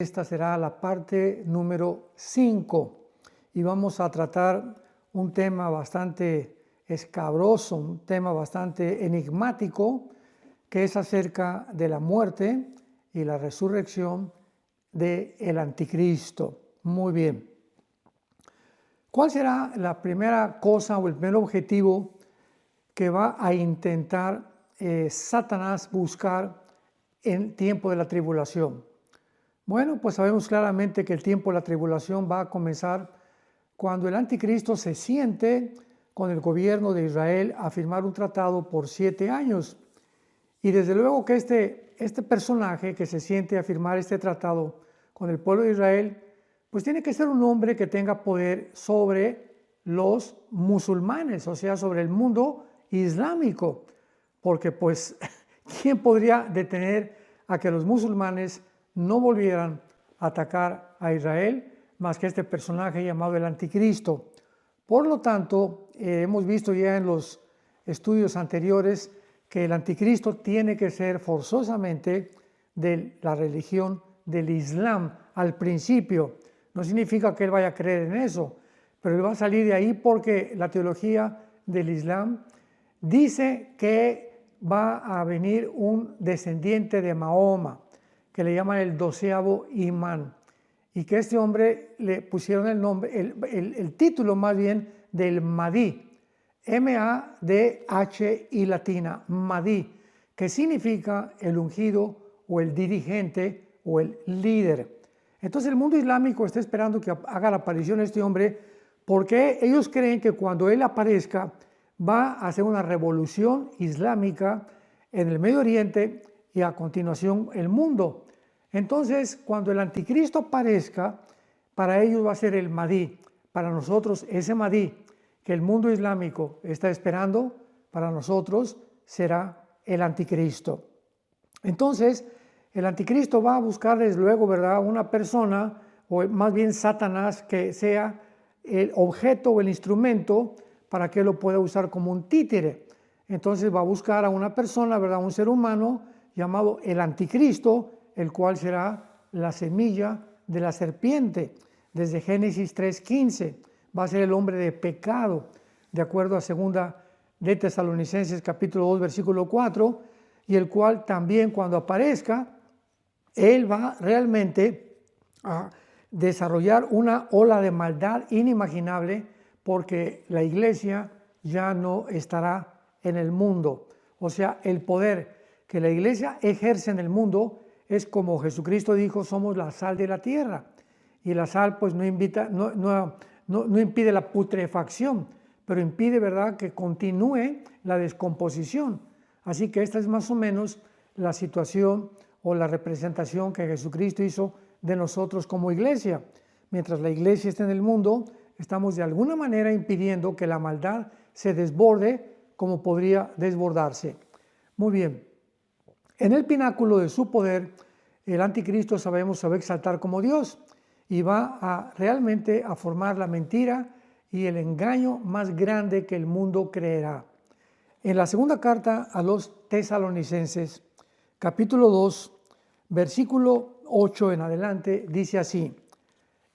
Esta será la parte número 5 y vamos a tratar un tema bastante escabroso, un tema bastante enigmático, que es acerca de la muerte y la resurrección del anticristo. Muy bien. ¿Cuál será la primera cosa o el primer objetivo que va a intentar Satanás buscar en tiempo de la tribulación? Bueno, pues sabemos claramente que el tiempo de la tribulación va a comenzar cuando el anticristo se siente con el gobierno de Israel a firmar un tratado por 7 años. Y desde luego que este personaje que se siente a firmar este tratado con el pueblo de Israel, pues tiene que ser un hombre que tenga poder sobre los musulmanes, o sea, sobre el mundo islámico, porque pues, ¿quién podría detener a que los musulmanes no volvieran a atacar a Israel más que este personaje llamado el anticristo? Por lo tanto, hemos visto ya en los estudios anteriores que el anticristo tiene que ser forzosamente de la religión del Islam al principio. No significa que él vaya a creer en eso, pero él va a salir de ahí porque la teología del Islam dice que va a venir un descendiente de Mahoma, que le llaman el 12º imán, y que este hombre le pusieron el nombre, el título más bien del Mahdi, M-A-D-H-I latina, Mahdi, que significa el ungido o el dirigente o el líder. Entonces el mundo islámico está esperando que haga la aparición este hombre porque ellos creen que cuando él aparezca va a hacer una revolución islámica en el Medio Oriente y a continuación el mundo. Entonces, cuando el anticristo aparezca, para ellos va a ser el Mahdi. Para nosotros, ese Mahdi que el mundo islámico está esperando, para nosotros será el anticristo. Entonces, el anticristo va a buscar desde luego, ¿verdad?, una persona, o más bien Satanás, que sea el objeto o el instrumento para que lo pueda usar como un títere. Entonces va a buscar a una persona, ¿verdad?, un ser humano llamado el anticristo, el cual será la semilla de la serpiente. Desde Génesis 3:15 va a ser el hombre de pecado, de acuerdo a 2 de Tesalonicenses capítulo 2 versículo 4, y el cual también cuando aparezca, él va realmente a desarrollar una ola de maldad inimaginable, porque la iglesia ya no estará en el mundo. O sea, el poder que la iglesia ejerce en el mundo es como Jesucristo dijo: somos la sal de la tierra. Y la sal pues no impide la putrefacción, pero impide, ¿verdad?, que continúe la descomposición. Así que esta es más o menos la situación o la representación que Jesucristo hizo de nosotros como iglesia. Mientras la iglesia está en el mundo, estamos de alguna manera impidiendo que la maldad se desborde como podría desbordarse. Muy bien. En el pináculo de su poder, el anticristo, sabemos, se va a exaltar como Dios y va realmente a formar la mentira y el engaño más grande que el mundo creerá. En la segunda carta a los Tesalonicenses, capítulo 2, versículo 8 en adelante, dice así: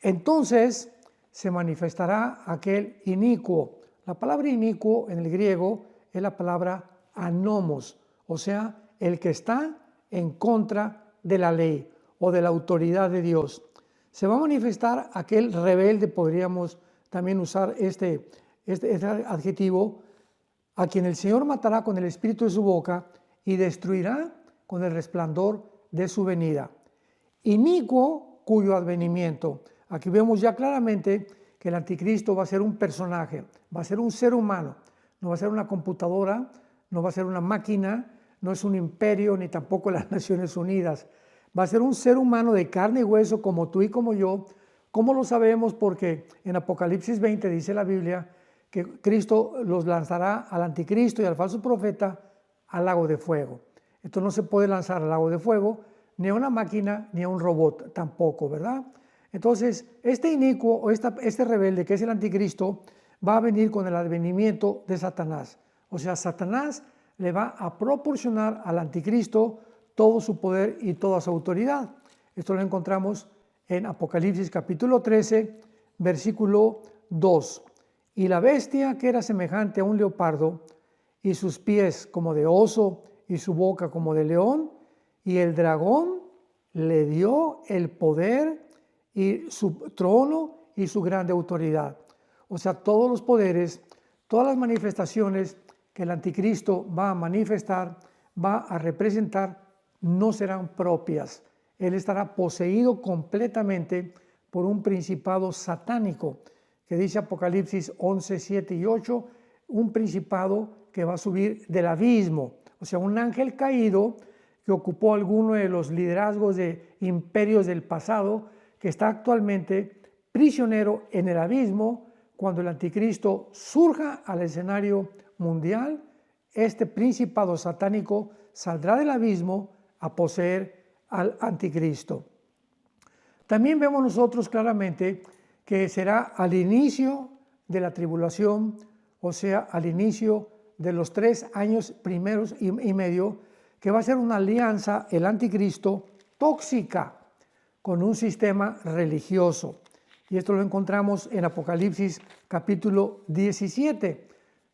entonces se manifestará aquel inicuo. La palabra inicuo en el griego es la palabra anomos, o sea, el que está en contra de la ley o de la autoridad de Dios. Se va a manifestar aquel rebelde, podríamos también usar este adjetivo, a quien el Señor matará con el espíritu de su boca y destruirá con el resplandor de su venida. Inicuo, cuyo advenimiento. Aquí vemos ya claramente que el anticristo va a ser un personaje, va a ser un ser humano, no va a ser una computadora, no va a ser una máquina, no es un imperio ni tampoco las Naciones Unidas. Va a ser un ser humano de carne y hueso como tú y como yo. ¿Cómo lo sabemos? Porque en Apocalipsis 20 dice la Biblia que Cristo los lanzará al anticristo y al falso profeta al lago de fuego. Esto no se puede lanzar al lago de fuego, ni a una máquina, ni a un robot tampoco, ¿verdad? Entonces, este inicuo o este rebelde que es el anticristo va a venir con el advenimiento de Satanás. O sea, Satanás le va a proporcionar al anticristo todo su poder y toda su autoridad. Esto lo encontramos en Apocalipsis capítulo 13, versículo 2. Y la bestia, que era semejante a un leopardo, y sus pies como de oso, y su boca como de león, y el dragón le dio el poder y su trono y su grande autoridad. O sea, todos los poderes, todas las manifestaciones que el anticristo va a manifestar, va a representar, no serán propias. Él estará poseído completamente por un principado satánico, que dice Apocalipsis 11, 7 y 8, un principado que va a subir del abismo, o sea, un ángel caído que ocupó alguno de los liderazgos de imperios del pasado, que está actualmente prisionero en el abismo. Cuando el anticristo surja al escenario mundial, este principado satánico saldrá del abismo a poseer al anticristo. También vemos nosotros claramente que será al inicio de la tribulación, o sea, al inicio de los 3 años primeros y medio, que va a ser una alianza, el anticristo, tóxica, con un sistema religioso. Y esto lo encontramos en Apocalipsis capítulo 17,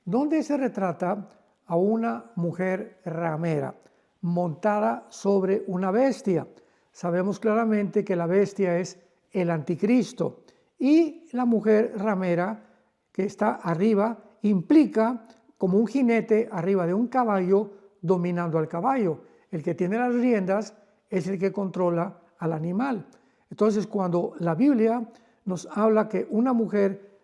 donde se retrata a una mujer ramera montada sobre una bestia. Sabemos claramente que la bestia es el anticristo, y la mujer ramera que está arriba implica como un jinete arriba de un caballo dominando al caballo. El que tiene las riendas es el que controla al animal. Entonces, cuando la Biblia nos habla que una mujer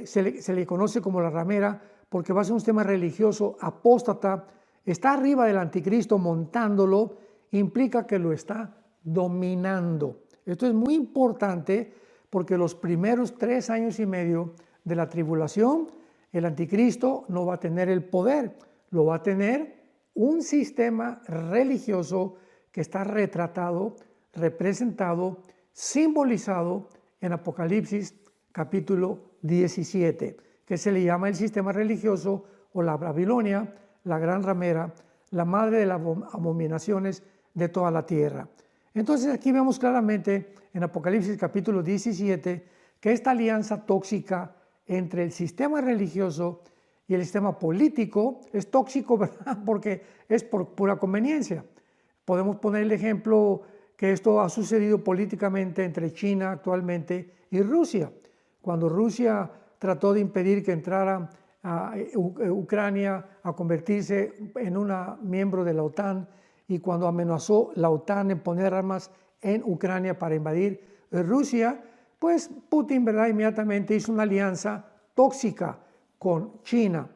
se le conoce como la ramera porque va a ser un sistema religioso apóstata, está arriba del anticristo montándolo, implica que lo está dominando. Esto es muy importante porque los primeros 3 años y medio de la tribulación, el anticristo no va a tener el poder, lo va a tener un sistema religioso que está retratado, representado, simbolizado en Apocalipsis capítulo 17, que se le llama el sistema religioso o la Babilonia, la gran ramera, la madre de las abominaciones de toda la tierra. Entonces aquí vemos claramente en Apocalipsis capítulo 17 que esta alianza tóxica entre el sistema religioso y el sistema político es tóxico, ¿verdad? Porque es por pura conveniencia. Podemos poner el ejemplo que esto ha sucedido políticamente entre China actualmente y Rusia. Cuando Rusia trató de impedir que entrara a Ucrania a convertirse en una miembro de la OTAN, y cuando amenazó la OTAN en poner armas en Ucrania para invadir Rusia, pues Putin, ¿verdad?, inmediatamente hizo una alianza tóxica con China.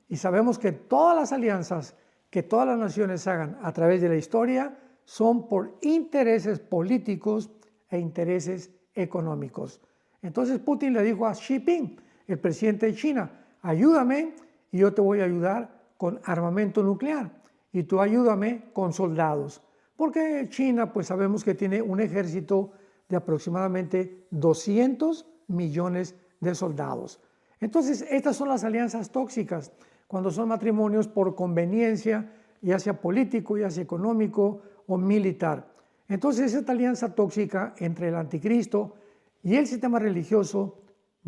Y sabemos que todas las alianzas que todas las naciones hagan a través de la historia son por intereses políticos e intereses económicos. Entonces Putin le dijo a Xi Jinping, el presidente de China, ayúdame y yo te voy a ayudar con armamento nuclear y tú ayúdame con soldados. Porque China, pues sabemos que tiene un ejército de aproximadamente 200 millones de soldados. Entonces, estas son las alianzas tóxicas, cuando son matrimonios por conveniencia, ya sea político, ya sea económico o militar. Entonces, esta alianza tóxica entre el anticristo y el sistema religioso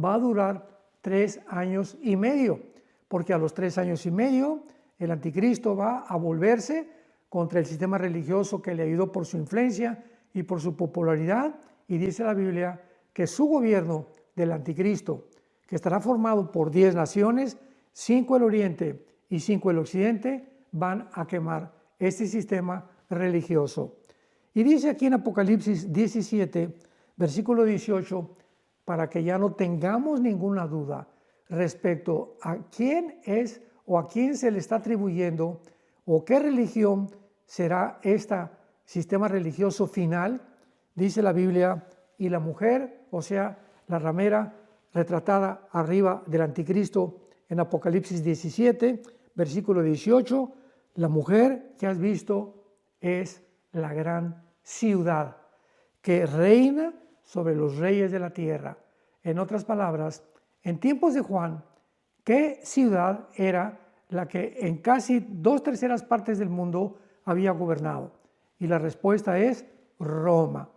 va a durar 3 años y medio, porque a los 3 años y medio el anticristo va a volverse contra el sistema religioso que le ayudó por su influencia y por su popularidad, y dice la Biblia que su gobierno del anticristo, que estará formado por 10 naciones, 5 el oriente y 5 el occidente, van a quemar este sistema religioso. Y dice aquí en Apocalipsis 17, versículo 18, para que ya no tengamos ninguna duda respecto a quién es o a quién se le está atribuyendo o qué religión será este sistema religioso final, dice la Biblia, y la mujer, o sea, la ramera retratada arriba del anticristo en Apocalipsis 17, versículo 18, la mujer que has visto es la gran ciudad que reina sobre los reyes de la tierra. En otras palabras, en tiempos de Juan, ¿qué ciudad era la que en casi 2/3 partes del mundo había gobernado? Y la respuesta es Roma.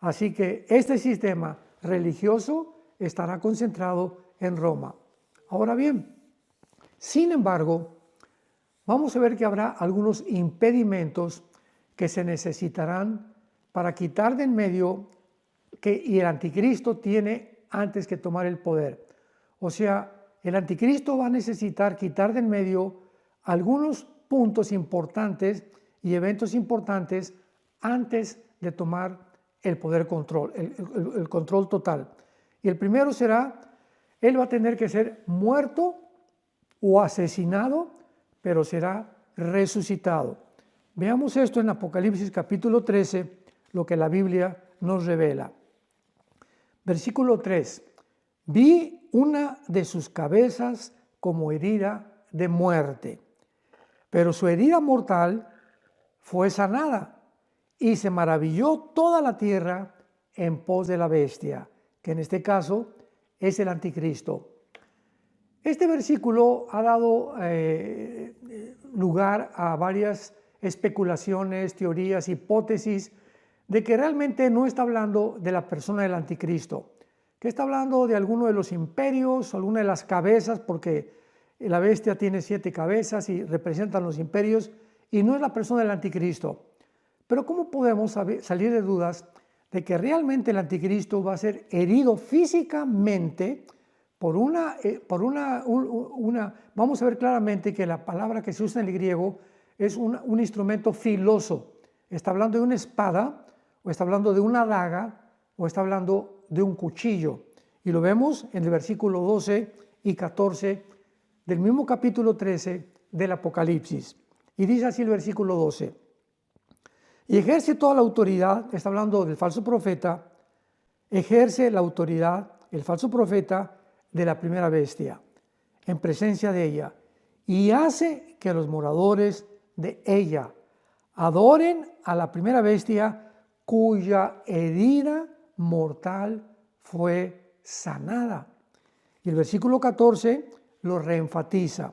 Así que este sistema religioso estará concentrado en Roma. Ahora bien, sin embargo, vamos a ver que habrá algunos impedimentos que se necesitarán para quitar de en medio y el anticristo tiene antes que tomar el poder. O sea, el anticristo va a necesitar quitar de en medio algunos puntos importantes y eventos importantes antes de tomar el poder control, el control total. Y el primero será, él va a tener que ser muerto o asesinado, pero será resucitado. Veamos esto en Apocalipsis capítulo 13, lo que la Biblia nos revela. Versículo 3. Vi una de sus cabezas como herida de muerte, pero su herida mortal fue sanada y se maravilló toda la tierra en pos de la bestia, que en este caso es el anticristo. Este versículo ha dado lugar a varias especulaciones, teorías, hipótesis de que realmente no está hablando de la persona del anticristo, que está hablando de alguno de los imperios, alguna de las cabezas, porque la bestia tiene 7 cabezas y representan los imperios, y no es la persona del anticristo. Pero ¿cómo podemos salir de dudas de que realmente el anticristo va a ser herido físicamente por vamos a ver claramente que la palabra que se usa en el griego es un instrumento filoso. Está hablando de una espada, o está hablando de una daga, o está hablando de un cuchillo. Y lo vemos en el versículo 12 y 14 del mismo capítulo 13 del Apocalipsis. Y dice así el versículo 12. Y ejerce toda la autoridad, está hablando del falso profeta, ejerce la autoridad, el falso profeta, de la primera bestia, en presencia de ella, y hace que los moradores de ella adoren a la primera bestia cuya herida mortal fue sanada. Y el versículo 14 lo reenfatiza,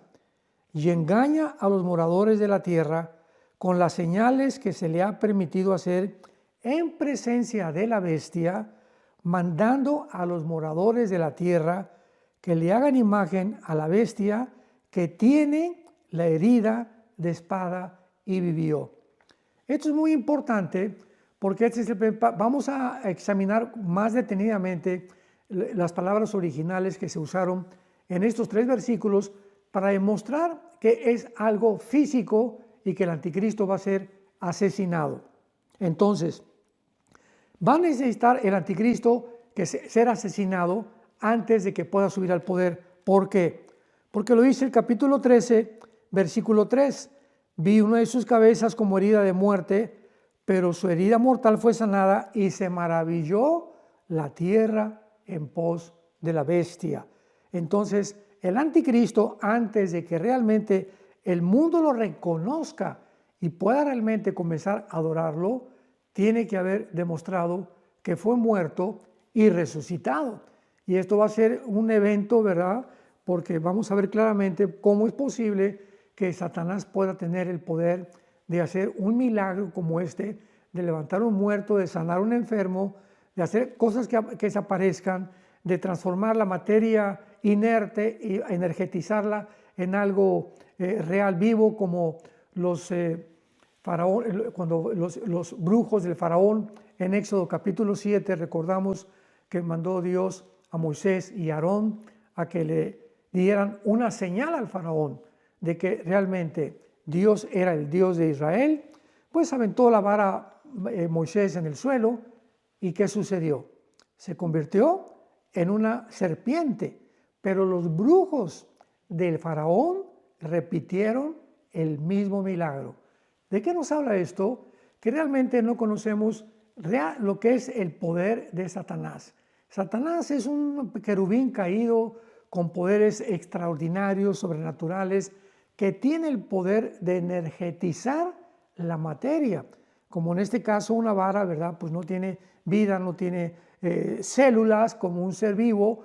y engaña a los moradores de la tierra con las señales que se le ha permitido hacer en presencia de la bestia, mandando a los moradores de la tierra que le hagan imagen a la bestia que tiene la herida de espada y vivió. Esto es muy importante porque vamos a examinar más detenidamente las palabras originales que se usaron en estos 3 versículos para demostrar que es algo físico y que el anticristo va a ser asesinado. Entonces, va a necesitar el anticristo ser asesinado antes de que pueda subir al poder. ¿Por qué? Porque lo dice el capítulo 13, versículo 3. Vi una de sus cabezas como herida de muerte, pero su herida mortal fue sanada y se maravilló la tierra en pos de la bestia. Entonces, el anticristo, antes de que realmente el mundo lo reconozca y pueda realmente comenzar a adorarlo, tiene que haber demostrado que fue muerto y resucitado. Y esto va a ser un evento, ¿verdad? Porque vamos a ver claramente cómo es posible que Satanás pueda tener el poder de hacer un milagro como este, de levantar un muerto, de sanar un enfermo, de hacer cosas que desaparezcan, de transformar la materia inerte y energetizarla en algo real, vivo, como cuando los brujos del faraón en Éxodo capítulo 7, recordamos que mandó Dios a Moisés y a Aarón a que le dieran una señal al faraón de que realmente Dios era el Dios de Israel. Pues aventó la vara Moisés en el suelo y ¿qué sucedió? Se convirtió en una serpiente, pero los brujos del faraón repitieron el mismo milagro. ¿De qué nos habla esto? Que realmente no conocemos lo que es el poder de Satanás. Satanás es un querubín caído con poderes extraordinarios, sobrenaturales, que tiene el poder de energetizar la materia. Como en este caso una vara, ¿verdad? Pues no tiene vida, no tiene células como un ser vivo,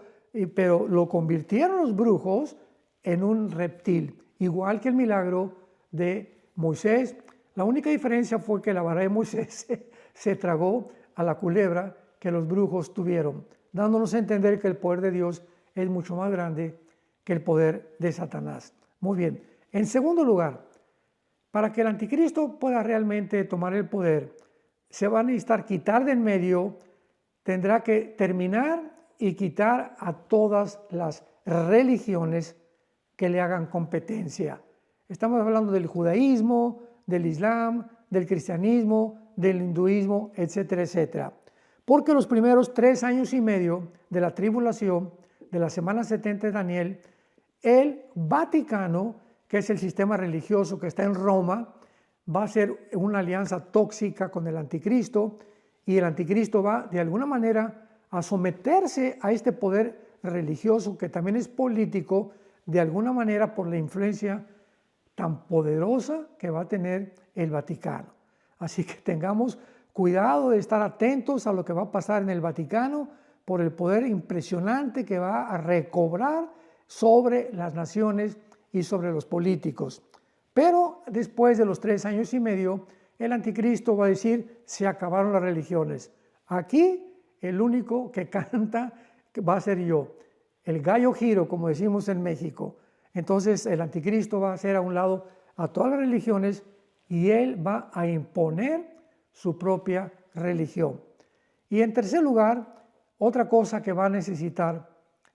pero lo convirtieron los brujos en un reptil, igual que el milagro de Moisés. La única diferencia fue que la vara de Moisés se tragó a la culebra que los brujos tuvieron, dándonos a entender que el poder de Dios es mucho más grande que el poder de Satanás. Muy bien. En segundo lugar, para que el anticristo pueda realmente tomar el poder, se va a necesitar quitar de en medio, tendrá que terminar y quitar a todas las religiones que le hagan competencia. Estamos hablando del judaísmo, del islam, del cristianismo, del hinduismo, etcétera, etcétera. Porque los primeros 3 años y medio de la tribulación, de la semana 70 de Daniel, el Vaticano, que es el sistema religioso que está en Roma, va a ser una alianza tóxica con el anticristo, y el anticristo va de alguna manera a someterse a este poder religioso que también es político, de alguna manera por la influencia tan poderosa que va a tener el Vaticano. Así que tengamos cuidado de estar atentos a lo que va a pasar en el Vaticano por el poder impresionante que va a recobrar sobre las naciones y sobre los políticos. Pero después de los 3 años y medio, el anticristo va a decir, se acabaron las religiones. Aquí el único que canta va a ser yo, el gallo giro, como decimos en México. Entonces el anticristo va a hacer a un lado a todas las religiones y él va a imponer su propia religión. Y en tercer lugar, otra cosa que va a necesitar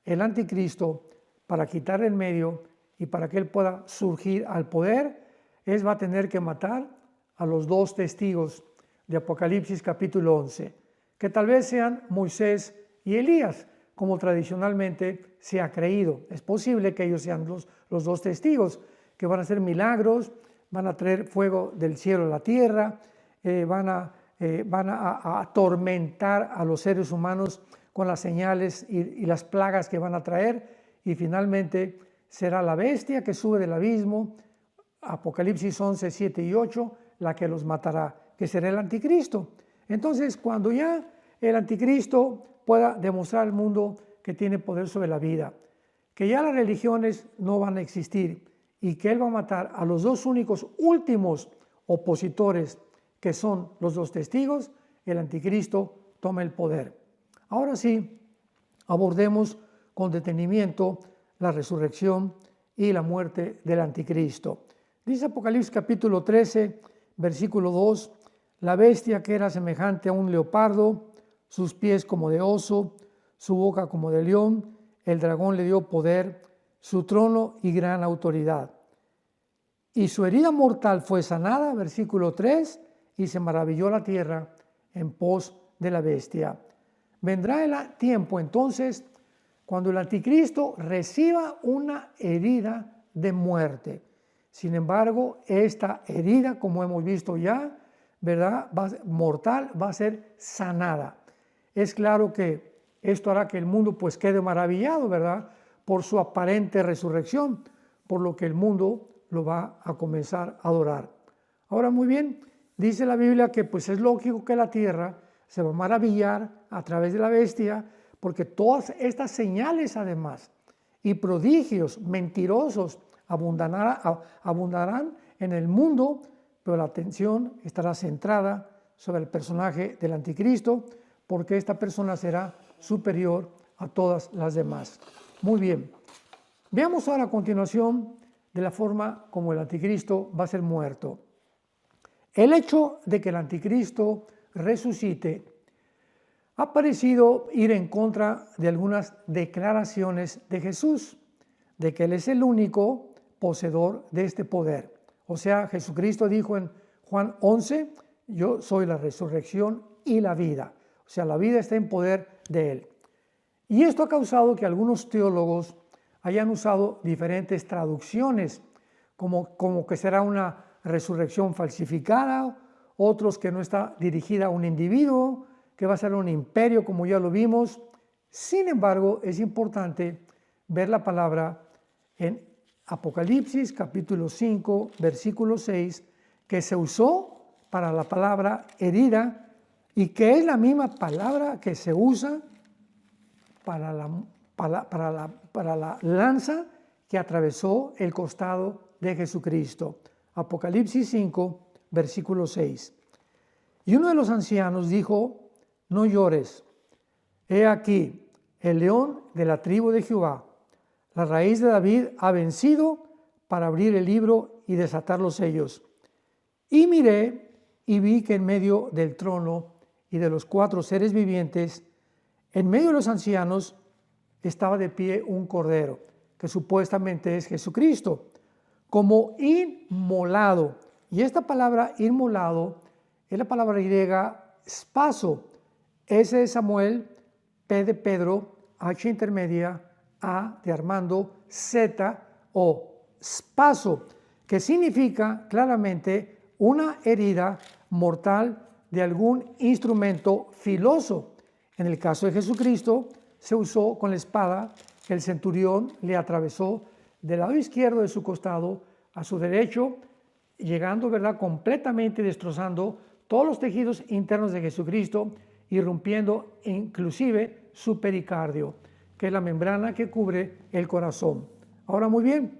el anticristo para quitar el medio y para que él pueda surgir al poder, va a tener que matar a los 2 testigos de Apocalipsis capítulo 11, que tal vez sean Moisés y Elías, como tradicionalmente se ha creído. Es posible que ellos sean los 2 testigos, que van a hacer milagros, van a traer fuego del cielo a la tierra, van a atormentar a los seres humanos con las señales y las plagas que van a traer, y finalmente será la bestia que sube del abismo, Apocalipsis 11, 7 y 8, la que los matará, que será el anticristo. Entonces, cuando ya el anticristo pueda demostrar al mundo que tiene poder sobre la vida, que ya las religiones no van a existir y que él va a matar a los 2 únicos últimos opositores, que son los 2 testigos, el anticristo toma el poder. Ahora sí, abordemos con detenimiento la resurrección y la muerte del anticristo. Dice Apocalipsis capítulo 13, versículo 2, la bestia que era semejante a un leopardo, sus pies como de oso, su boca como de león, el dragón le dio poder, su trono y gran autoridad. Y su herida mortal fue sanada, versículo 3, y se maravilló la tierra en pos de la bestia. Vendrá el tiempo entonces cuando el anticristo reciba una herida de muerte. Sin embargo, esta herida, como hemos visto ya, ¿verdad?, mortal, va a ser sanada. Es claro que esto hará que el mundo pues quede maravillado, ¿verdad?, por su aparente resurrección, por lo que el mundo lo va a comenzar a adorar. Ahora, muy bien, dice la Biblia que pues es lógico que la tierra se va a maravillar a través de la bestia, porque todas estas señales además y prodigios mentirosos abundarán en el mundo, pero la atención estará centrada sobre el personaje del anticristo, porque esta persona será superior a todas las demás. Muy bien, veamos ahora a continuación de la forma como el anticristo va a ser muerto. El hecho de que el anticristo resucite ha parecido ir en contra de algunas declaraciones de Jesús, de que Él es el único poseedor de este poder. O sea, Jesucristo dijo en Juan 11, yo soy la resurrección y la vida. O sea, la vida está en poder de Él. Y esto ha causado que algunos teólogos hayan usado diferentes traducciones, como que será una resurrección falsificada, otros que no está dirigida a un individuo, que va a ser un imperio, como ya lo vimos. Sin embargo, es importante ver la palabra en Apocalipsis capítulo 5, versículo 6, que se usó para la palabra herida y que es la misma palabra que se usa para la lanza que atravesó el costado de Jesucristo. Apocalipsis 5, versículo 6. Y uno de los ancianos dijo no llores. He aquí, el león de la tribu de Jehová, la raíz de David, ha vencido para abrir el libro y desatar los sellos. Y miré y vi que en medio del trono y de los 4 seres vivientes, en medio de los ancianos, estaba de pie un cordero, que supuestamente es Jesucristo, como inmolado. Y esta palabra inmolado es la palabra griega spaso. S de Samuel, P de Pedro, H intermedia, A de Armando, Z o spaso, que significa claramente una herida mortal de algún instrumento filoso. En el caso de Jesucristo, se usó con la espada que el centurión le atravesó del lado izquierdo de su costado a su derecho, llegando, ¿verdad?, completamente destrozando todos los tejidos internos de Jesucristo, irrumpiendo inclusive su pericardio, que es la membrana que cubre el corazón. Ahora, muy bien,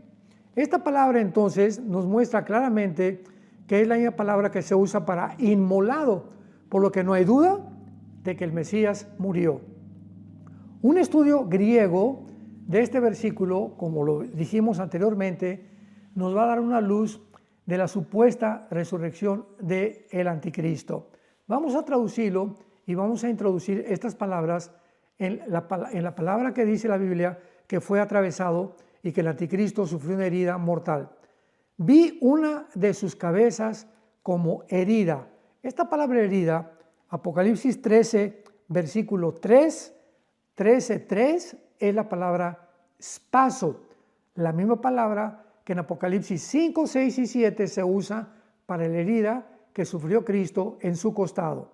esta palabra entonces nos muestra claramente que es la misma palabra que se usa para inmolado, por lo que no hay duda de que el Mesías murió. Un estudio griego de este versículo, como lo dijimos anteriormente, nos va a dar una luz de la supuesta resurrección del anticristo. Vamos a traducirlo y vamos a introducir estas palabras en la palabra que dice la Biblia que fue atravesado y que el anticristo sufrió una herida mortal. Vi una de sus cabezas como herida. Esta palabra herida, Apocalipsis 13, versículo 3, 13:3, es la palabra spaso, la misma palabra que en Apocalipsis 5, 6 y 7 se usa para la herida que sufrió Cristo en su costado.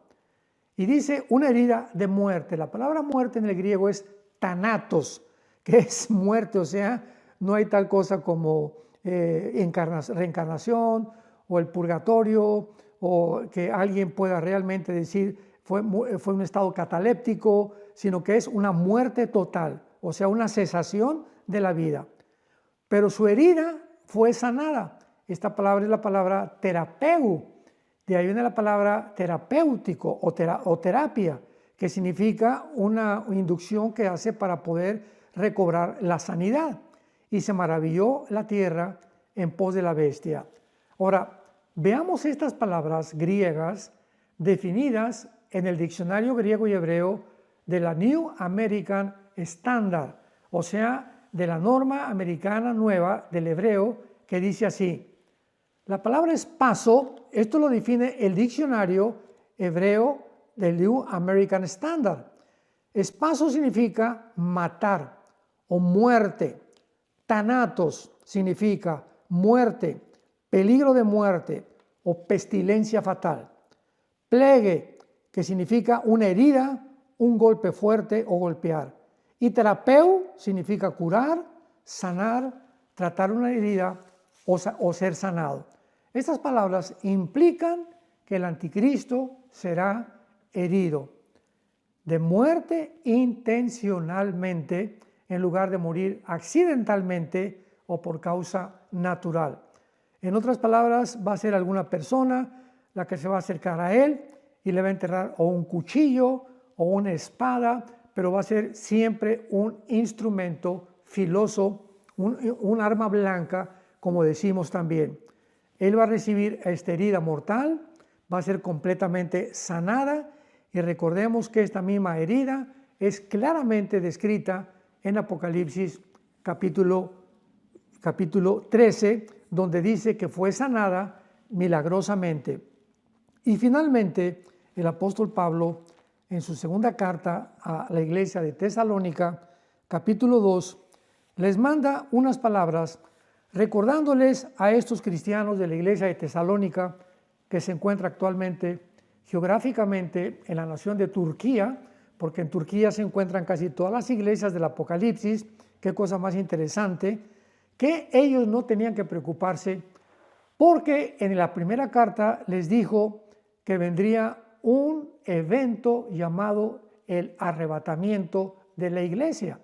Y dice una herida de muerte. La palabra muerte en el griego es thanatos, que es muerte, o sea, no hay tal cosa como reencarnación o el purgatorio, o que alguien pueda realmente decir fue un estado cataléptico, sino que es una muerte total, o sea, una cesación de la vida. Pero su herida fue sanada. Esta palabra es la palabra terapeu. De ahí viene la palabra terapéutico o terapia, que significa una inducción que hace para poder recobrar la sanidad. Y se maravilló la tierra en pos de la bestia. Ahora, veamos estas palabras griegas definidas en el diccionario griego y hebreo de la New American Standard, o sea, de la norma americana nueva del hebreo, que dice así. La palabra espaso, esto lo define el diccionario hebreo del New American Standard. Espaso significa matar o muerte. Thanatos significa muerte, peligro de muerte o pestilencia fatal. Plegue, que significa una herida, un golpe fuerte o golpear. Y terapeu significa curar, sanar, tratar una herida o ser sanado. Estas palabras implican que el anticristo será herido de muerte intencionalmente en lugar de morir accidentalmente o por causa natural. En otras palabras, va a ser alguna persona la que se va a acercar a él y le va a enterrar o un cuchillo o una espada, pero va a ser siempre un instrumento filoso, un arma blanca, como decimos también. Él va a recibir esta herida mortal, va a ser completamente sanada, y recordemos que esta misma herida es claramente descrita en Apocalipsis capítulo 13, donde dice que fue sanada milagrosamente. Y finalmente, el apóstol Pablo, en su segunda carta a la iglesia de Tesalónica, capítulo 2, les manda unas palabras recordándoles a estos cristianos de la iglesia de Tesalónica, que se encuentra actualmente geográficamente en la nación de Turquía, porque en Turquía se encuentran casi todas las iglesias del Apocalipsis. Qué cosa más interesante, que ellos no tenían que preocuparse, porque en la primera carta les dijo que vendría un evento llamado el arrebatamiento de la iglesia,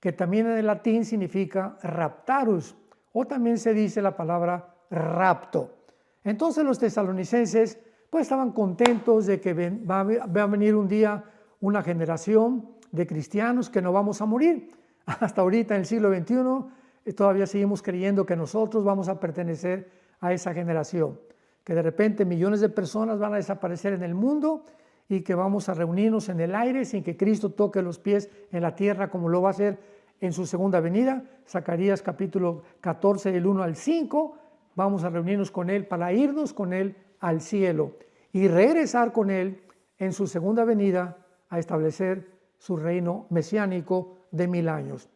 que también en el latín significa raptarus, o también se dice la palabra rapto. Entonces los tesalonicenses pues estaban contentos de que va a venir un día una generación de cristianos que no vamos a morir. Hasta ahorita en el siglo XXI todavía seguimos creyendo que nosotros vamos a pertenecer a esa generación, que de repente millones de personas van a desaparecer en el mundo y que vamos a reunirnos en el aire sin que Cristo toque los pies en la tierra como lo va a hacer en su segunda venida. Zacarías capítulo 14 del 1 al 5, vamos a reunirnos con Él para irnos con Él al cielo y regresar con Él en su segunda venida a establecer su reino mesiánico de 1000 años.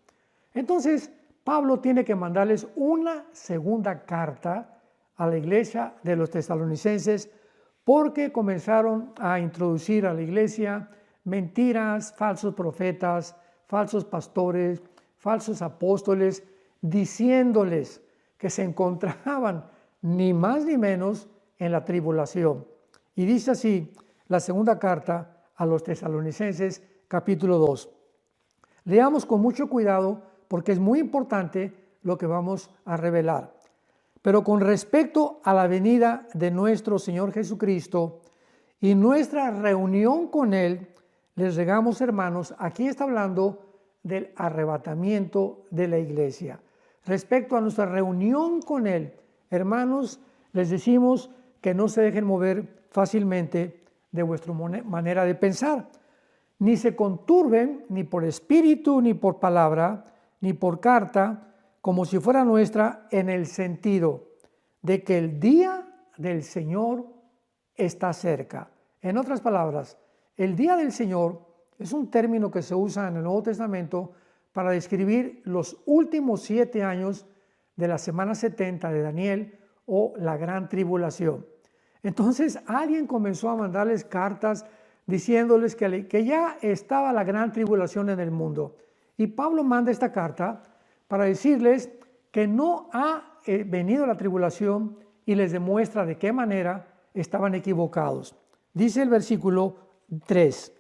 Entonces, Pablo tiene que mandarles una segunda carta a la iglesia de los tesalonicenses porque comenzaron a introducir a la iglesia mentiras, falsos profetas, falsos pastores, falsos apóstoles, diciéndoles que se encontraban ni más ni menos en la tribulación. Y dice así la segunda carta a los tesalonicenses, capítulo 2. Leamos con mucho cuidado porque es muy importante lo que vamos a revelar. Pero con respecto a la venida de nuestro Señor Jesucristo y nuestra reunión con Él, les rogamos, hermanos, aquí está hablando del arrebatamiento de la iglesia. Respecto a nuestra reunión con Él, hermanos, les decimos que no se dejen mover fácilmente de vuestra manera de pensar, ni se conturben ni por espíritu, ni por palabra, ni por carta, como si fuera nuestra, en el sentido de que el día del Señor está cerca. En otras palabras, el día del Señor es un término que se usa en el Nuevo Testamento para describir los últimos 7 años de la semana 70 de Daniel o la gran tribulación. Entonces alguien comenzó a mandarles cartas diciéndoles que ya estaba la gran tribulación en el mundo. Y Pablo manda esta carta para decirles que no ha venido la tribulación y les demuestra de qué manera estaban equivocados. Dice el versículo 3,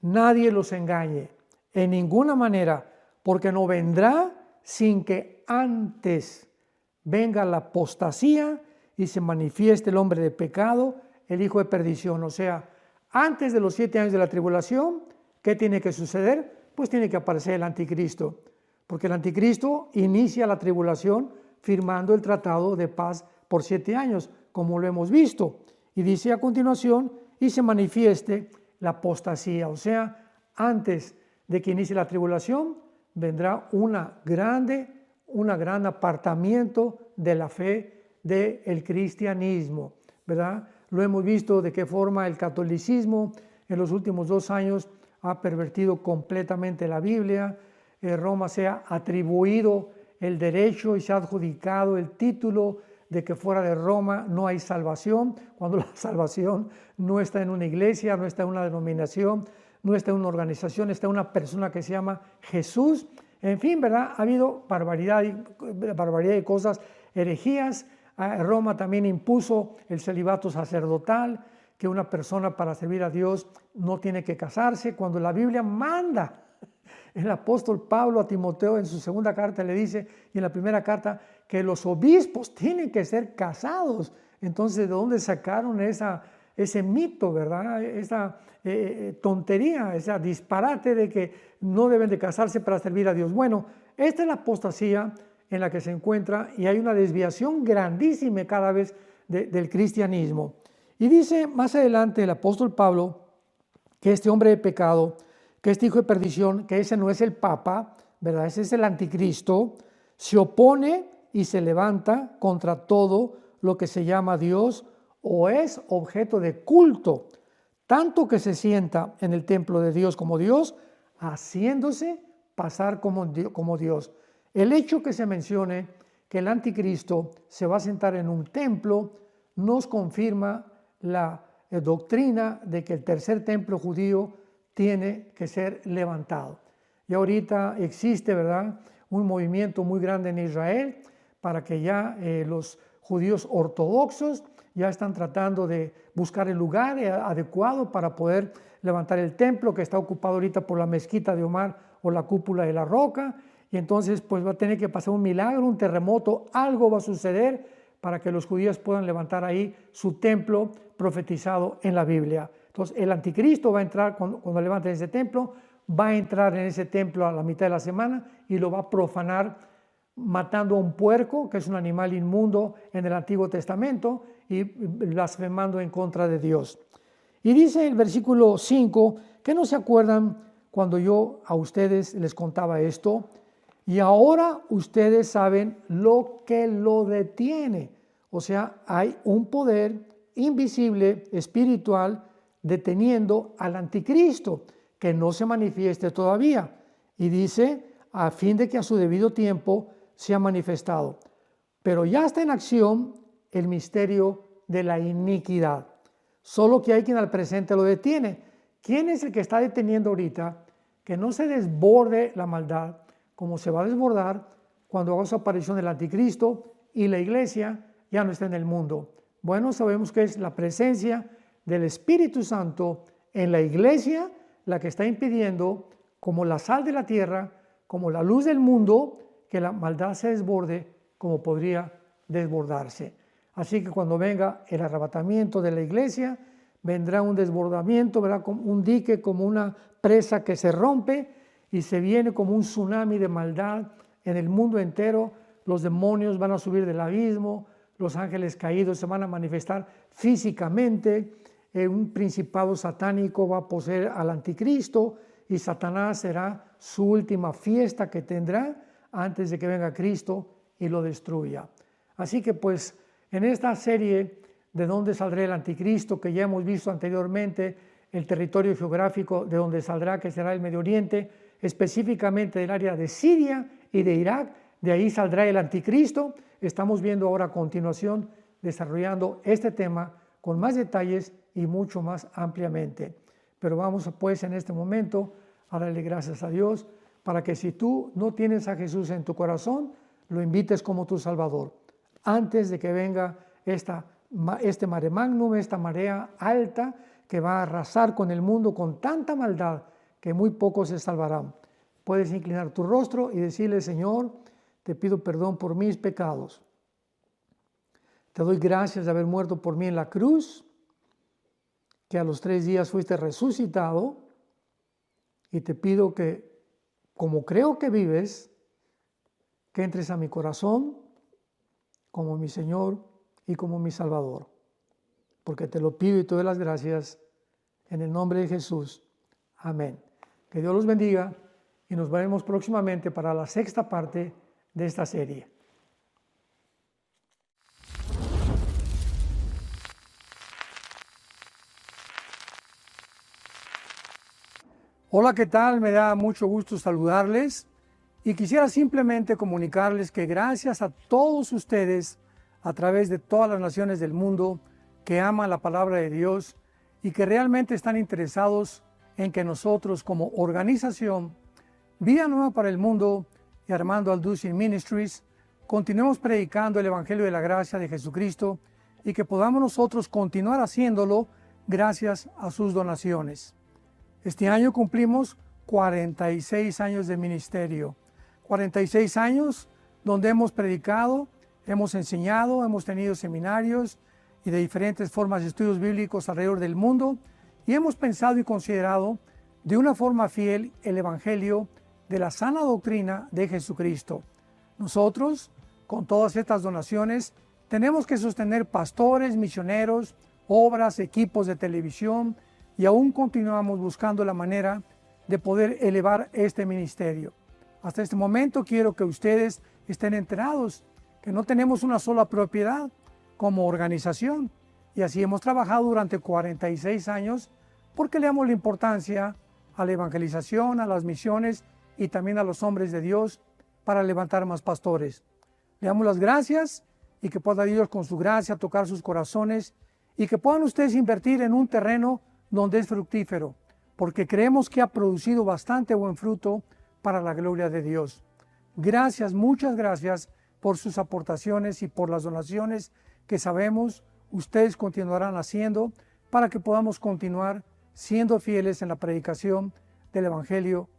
nadie los engañe en ninguna manera, porque no vendrá sin que antes venga la apostasía y se manifieste el hombre de pecado, el hijo de perdición. O sea, antes de los 7 años de la tribulación, ¿qué tiene que suceder? Pues tiene que aparecer el anticristo, porque el anticristo inicia la tribulación firmando el tratado de paz por 7 años, como lo hemos visto. Y dice a continuación, y se manifieste la apostasía, o sea, antes de que inicie la tribulación, vendrá un gran apartamiento de la fe del cristianismo, ¿verdad? Lo hemos visto de qué forma el catolicismo en los últimos 2 años ha pervertido completamente la Biblia. Roma se ha atribuido el derecho y se ha adjudicado el título de que fuera de Roma no hay salvación, cuando la salvación no está en una iglesia, no está en una denominación, no está en una organización, está en una persona que se llama Jesús. En fin, ¿verdad? Ha habido barbaridad de cosas, herejías. Roma también impuso el celibato sacerdotal, que una persona para servir a Dios no tiene que casarse, cuando la Biblia manda. El apóstol Pablo a Timoteo en su segunda carta le dice, y en la primera carta, que los obispos tienen que ser casados. Entonces, ¿de dónde sacaron ese mito, verdad? Esa tontería, ese disparate de que no deben de casarse para servir a Dios. Bueno, esta es la apostasía en la que se encuentra y hay una desviación grandísima cada vez del cristianismo. Y dice más adelante el apóstol Pablo que este hombre de pecado, que este hijo de perdición, que ese no es el Papa, ¿verdad? Ese es el anticristo, se opone y se levanta contra todo lo que se llama Dios o es objeto de culto, tanto que se sienta en el templo de Dios como Dios, haciéndose pasar como Dios. El hecho que se mencione que el anticristo se va a sentar en un templo nos confirma la doctrina de que el tercer templo judío tiene que ser levantado. Y ahorita existe, ¿verdad?, un movimiento muy grande en Israel para que ya los judíos ortodoxos ya están tratando de buscar el lugar adecuado para poder levantar el templo que está ocupado ahorita por la mezquita de Omar o la cúpula de la roca. Y entonces pues va a tener que pasar un milagro, un terremoto, algo va a suceder para que los judíos puedan levantar ahí su templo profetizado en la Biblia. Entonces el anticristo va a entrar, cuando levanten ese templo, va a entrar en ese templo a la mitad de la semana y lo va a profanar matando a un puerco, que es un animal inmundo en el Antiguo Testamento, y blasfemando en contra de Dios. Y dice el versículo 5, que no se acuerdan cuando yo a ustedes les contaba esto, y ahora ustedes saben lo que lo detiene. O sea, hay un poder invisible, espiritual, deteniendo al anticristo, que no se manifieste todavía. Y dice, a fin de que a su debido tiempo sea manifestado. Pero ya está en acción el misterio de la iniquidad. Solo que hay quien al presente lo detiene. ¿Quién es el que está deteniendo ahorita que no se desborde la maldad, como se va a desbordar cuando haga su aparición el anticristo y la iglesia ya no está en el mundo? Bueno, sabemos que es la presencia del Espíritu Santo en la iglesia la que está impidiendo, como la sal de la tierra, como la luz del mundo, que la maldad se desborde como podría desbordarse. Así que cuando venga el arrebatamiento de la iglesia, vendrá un desbordamiento, verá como un dique, como una presa que se rompe y se viene como un tsunami de maldad en el mundo entero. Los demonios van a subir del abismo, los ángeles caídos se van a manifestar físicamente, un principado satánico va a poseer al anticristo y Satanás será su última fiesta que tendrá antes de que venga Cristo y lo destruya. Así que pues en esta serie de dónde saldrá el anticristo, que ya hemos visto anteriormente, el territorio geográfico de donde saldrá, que será el Medio Oriente, específicamente del área de Siria y de Irak, de ahí saldrá el anticristo. Estamos viendo ahora a continuación, desarrollando este tema con más detalles y mucho más ampliamente. Pero vamos pues en este momento a darle gracias a Dios para que si tú no tienes a Jesús en tu corazón, lo invites como tu Salvador. Antes de que venga este mare magnum, esta marea alta que va a arrasar con el mundo con tanta maldad que muy pocos se salvarán. Puedes inclinar tu rostro y decirle: Señor, te pido perdón por mis pecados. Te doy gracias de haber muerto por mí en la cruz, que a los 3 días fuiste resucitado, y te pido que, como creo que vives, que entres a mi corazón como mi Señor y como mi Salvador. Porque te lo pido y te doy las gracias en el nombre de Jesús. Amén. Que Dios los bendiga y nos veremos próximamente para la 6ª parte de esta serie. Hola, ¿qué tal? Me da mucho gusto saludarles y quisiera simplemente comunicarles que gracias a todos ustedes a través de todas las naciones del mundo que aman la palabra de Dios y que realmente están interesados en que nosotros como organización Vida Nueva para el Mundo y Armando Alducin Ministries continuemos predicando el Evangelio de la Gracia de Jesucristo y que podamos nosotros continuar haciéndolo gracias a sus donaciones. Este año cumplimos 46 años de ministerio, 46 años donde hemos predicado, hemos enseñado, hemos tenido seminarios y de diferentes formas de estudios bíblicos alrededor del mundo y hemos pensado y considerado de una forma fiel el Evangelio de la sana doctrina de Jesucristo. Nosotros, con todas estas donaciones, tenemos que sostener pastores, misioneros, obras, equipos de televisión, y aún continuamos buscando la manera de poder elevar este ministerio. Hasta este momento quiero que ustedes estén enterados que no tenemos una sola propiedad como organización y así hemos trabajado durante 46 años porque le damos la importancia a la evangelización, a las misiones y también a los hombres de Dios para levantar más pastores. Le damos las gracias y que pueda Dios con su gracia tocar sus corazones y que puedan ustedes invertir en un terreno donde es fructífero, porque creemos que ha producido bastante buen fruto para la gloria de Dios. Gracias, muchas gracias por sus aportaciones y por las donaciones que sabemos ustedes continuarán haciendo para que podamos continuar siendo fieles en la predicación del Evangelio